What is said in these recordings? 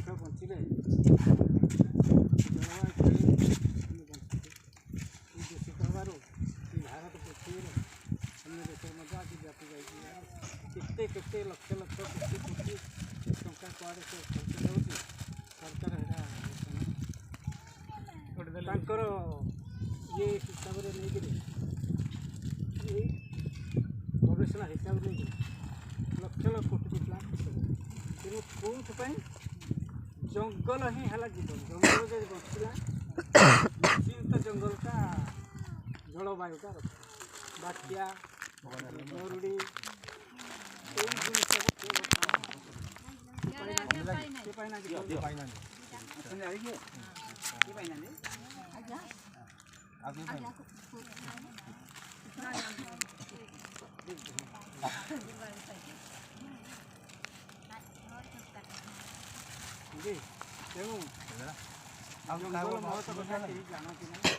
ଲକ୍ଷ ବଞ୍ଚିଲେ ଦୂଷିତ ହେବାରୁ ଭାରତ ପୃଥିବୀରେ ଅନ୍ୟ ଦେଶରେ ମଧ୍ୟ ଆଜି ବ୍ୟାପି ଯାଇଛି। କେତେ କେତେ ଲକ୍ଷ ଲକ୍ଷ କୋଟି କୋଟି ଟଙ୍କା କୁଆଡ଼େ ସେ ଖର୍ଚ୍ଚ ହେଉଛି ସରକାର ହେଲା ତାଙ୍କର ଇଏ ହିସାବରେ ନେଇକରି ଗବେଷଣା ହିସାବରେ ନେଇକରି ଲକ୍ଷ ଲକ୍ଷ କୋଟି ପ୍ଲାନ୍ ତେଣୁ କେଉଁଥିପାଇଁ ଜଙ୍ଗଲ ହିଁ ହେଲା ଜୀବନ। ଜଙ୍ଗଲ ଯଦି ବଞ୍ଚିଲା ନିଶ୍ଚିନ୍ତ ଜଙ୍ଗଲଟା ଜଳବାୟୁଟା ରଖେ ବାତ୍ୟା ମରୁଡ଼ି ଏଇ ଜିନିଷକୁ ତେଣୁ ଜଙ୍ଗଲ ମହତ୍ଵ କଥା କେହି ଜାଣନ୍ତି ନାହିଁ।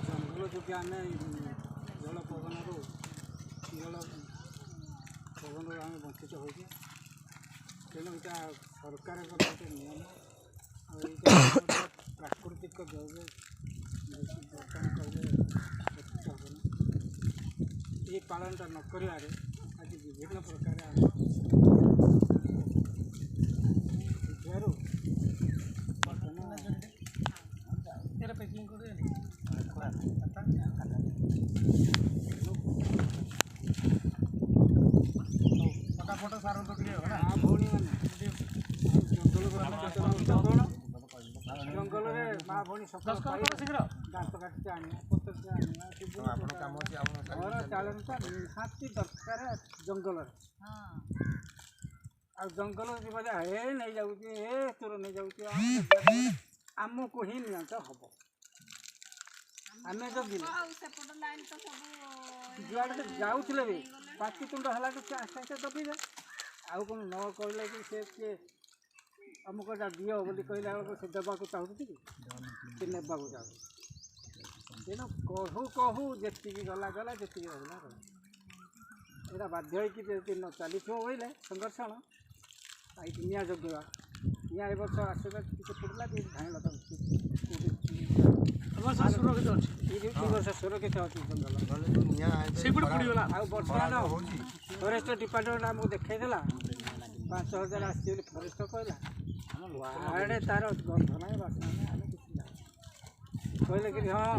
ଜଙ୍ଗଲ ଯଦି ଆମେ ଜଳ ପବନରୁ ଆମେ ବଞ୍ଚିତ ହେଉଛୁ ତେଣୁ ଏଇଟା ସରକାରଙ୍କର ଗୋଟେ ନିୟମ ଆଉ ଏଇଟା ପ୍ରାକୃତିକ ଦ୍ରବ୍ୟ ବର୍ତ୍ତମାନ କହିଲେ ଯଥେଷ୍ଟ ହେବନି। ଏଇ ପାଳନଟା ନ କରିବାରେ ଆଜି ବିଭିନ୍ନ ପ୍ରକାର ଥିବାରୁ ଜଙ୍ଗଲରେ ମା ଭଉଣୀ ସକାଳ ଦାନ୍ତ କାଟିକି ଆଣିବା ପତ୍ର ଆଣିବା ଘର ଚାଳନଟା ନିହାତି ଦରକାର ଜଙ୍ଗଲରେ। ଆଉ ଜଙ୍ଗଲ ଯିବା ଏ ନେଇଯାଉଛି ଏ ଚୋର ନେଇଯାଉଛି ଆମକୁ ହିଁ ନିୟନ୍ତ ହେବ। ଆମେ ଯଦି ଯୁଆଡ଼େ ଯାଉଥିଲେ ବି ପାଟିତୁଣ୍ଡ ହେଲା କି ଆସ୍ତେ ଆସ୍ତେ ଦବିବେ ଆଉ କ'ଣ ନ କହିଲେ କି ସେ କିଏ ଆମକୁ ଏଇଟା ଦିଅ ବୋଲି କହିଲା ବେଳକୁ ସେ ଦେବାକୁ ଚାହୁଁଛି କି ସେ ନେବାକୁ ଚାହୁଁଛି। ତେଣୁ କହୁ କହୁ ଯେତିକି ଗଲା ଯେତିକି ରହିଲା ରହିଲା। ଏଇଟା ବାଧ୍ୟ ହେଇକି ଯଦି ନ ଚାଲିଥିବ ବୋଇଲେ ସଂଘର୍ଷଣ ଏଇଠି ନିଆଁ ଜଗିବା ନିଆଁ ଏ ବର୍ଷ ଆସିବା ଟିକେ ପଡ଼ିଲା ଟିକେ ଧାଇଁଲା ସୁରକ୍ଷିତ ଅଛି ଏଇ 2 ବର୍ଷ ସୁରକ୍ଷିତ ଅଛି ଜଙ୍ଗଲ ଆଉ ବର୍ତ୍ତମାନ ଫରେଷ୍ଟ ଡିପାର୍ଟମେଣ୍ଟ ଆମକୁ ଦେଖେଇଦେଲା 5,000 ଆସିଛି ବୋଲି ଫରେଷ୍ଟ କହିଲା କୁଆଡ଼େ ତାର ଗନ୍ଧ ନାହିଁ ବାସ୍ନା ନାହିଁ ଆମେ କିଛି ଜାଣିଛୁ କହିଲେ କି ହଁ।